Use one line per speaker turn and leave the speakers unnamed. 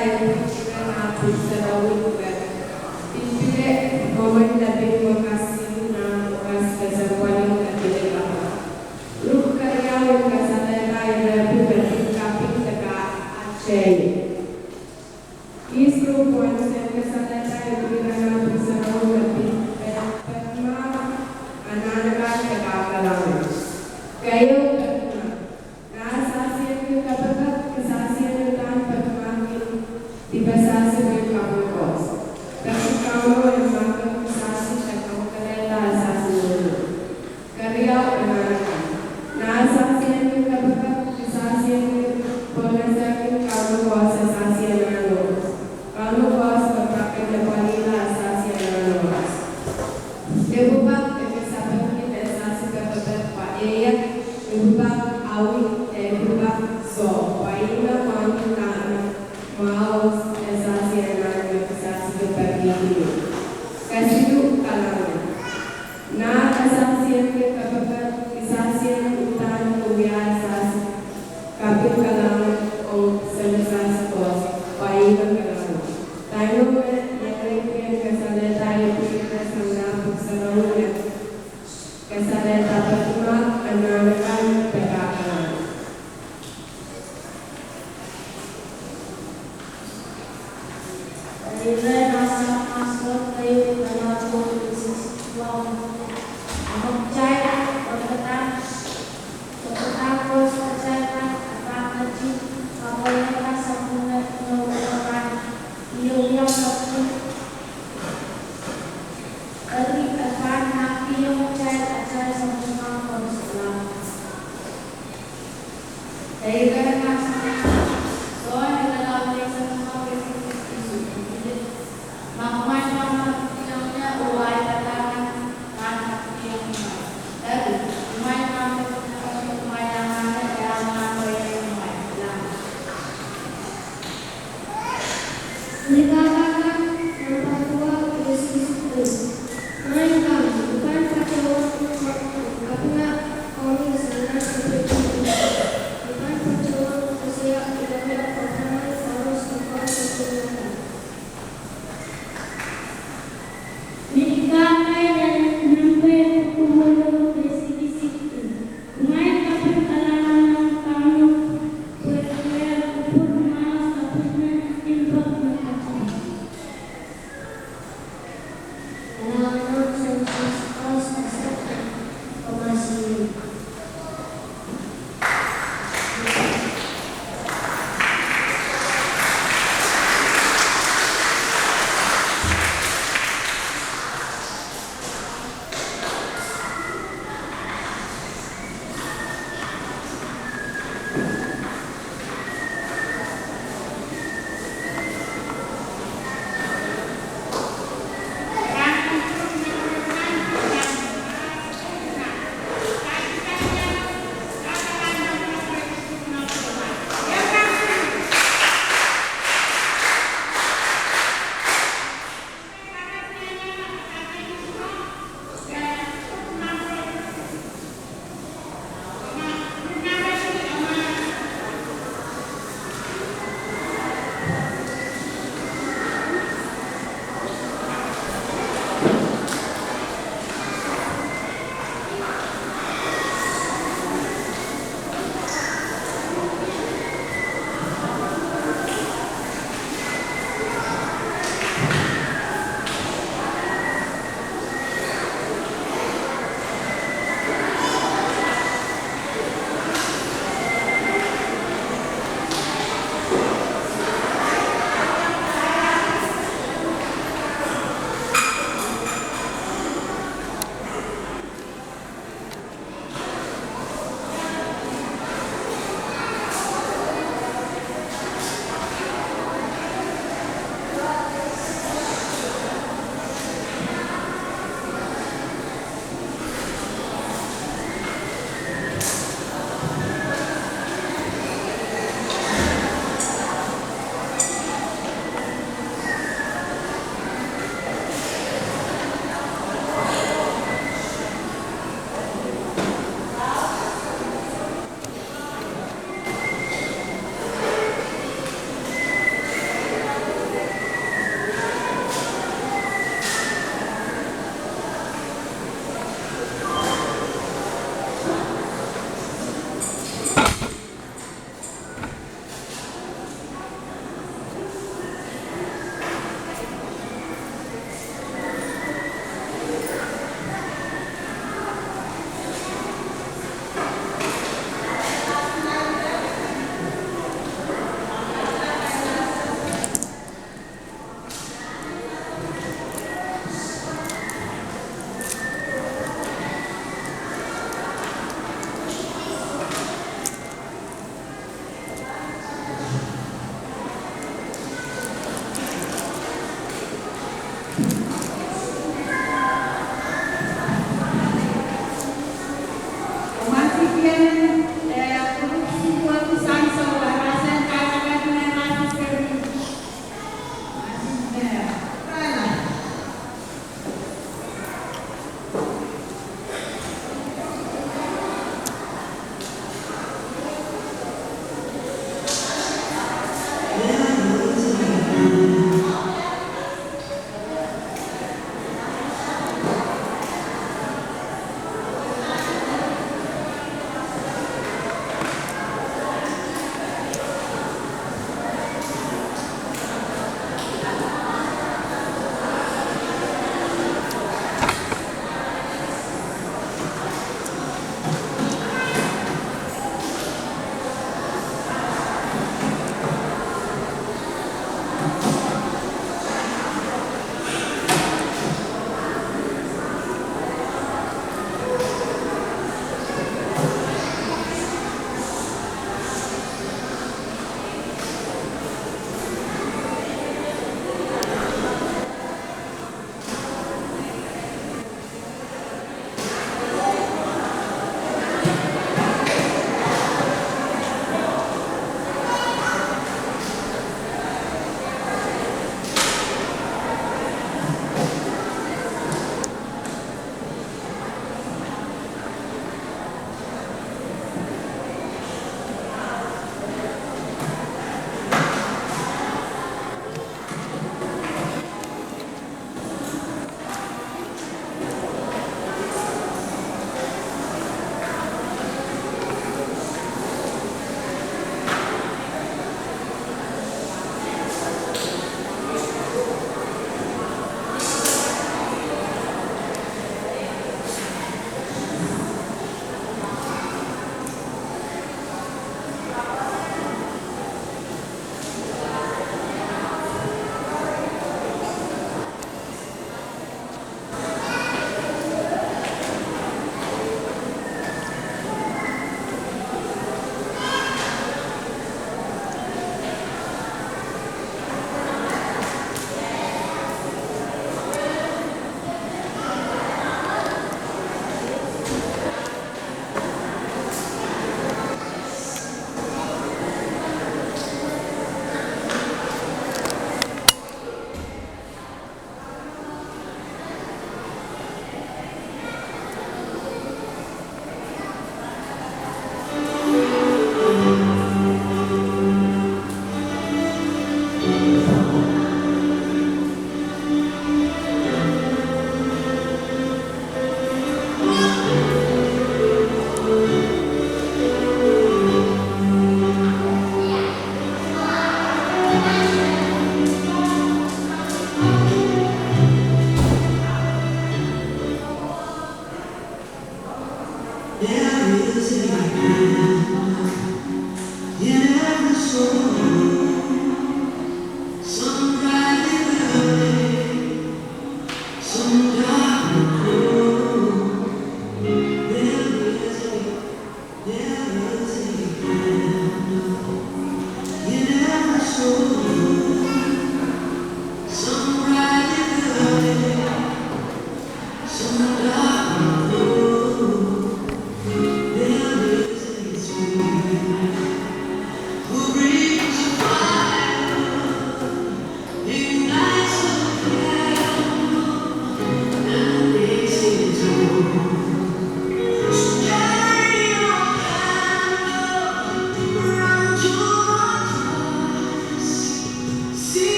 tayo kita natin sa lawig ba. Pinpili, moment natin makasing na oras kasawaling natin ako. Luk karyawin ka sa tayo na pipating kapit taga Aceh. Isro po ang sen ka sa tayo pira natin sa lawig natin. Perma, ananagan kakakalawin. Kayo, naasasiyan yung kapagkat, kasasiyan yung tahan pagmangin, di ba sasiyan yung kapagkos? Kasi kamu yung mga kasasiyan siya kung kalala asasiyan yun. Karyaw, ananakan. Naasasiyan yung kapagkat, kasasiyan yung pagkasayan yung kapagkos, asasiyan yung anos. Kapagkos, kapagkat na panila, asasiyan yung anos. Debubak, kasasapan kita, asasiyan kapagkat paeyak, debubak, awit, debubak, so, paina, panina, maus, asasiyan na kasasiyan pag-ibig. Kasilu kalangan. Na kasasiyan ka kapagkat kasasiyan utan kuya asasiyan kapit kalangan o salasas ko paina kalangan. Tayo mo nakalimutan kasala tayo pilihan sa napag sa naulat. Kasala dapat umak ananakan pagkakalan.
Dahil nasa pasok kayo na po isisipwang magcaya pagkatapos kasaya at pakaji kapalala sa mga inuulan iyong natin dari akan hati yung caya at sa mga konsulat. Dahil nasa so, naglalawin sa mga Makuman naman niya uway tatangan anak yung dari umay naman umay naman kaya mga yung umay lang.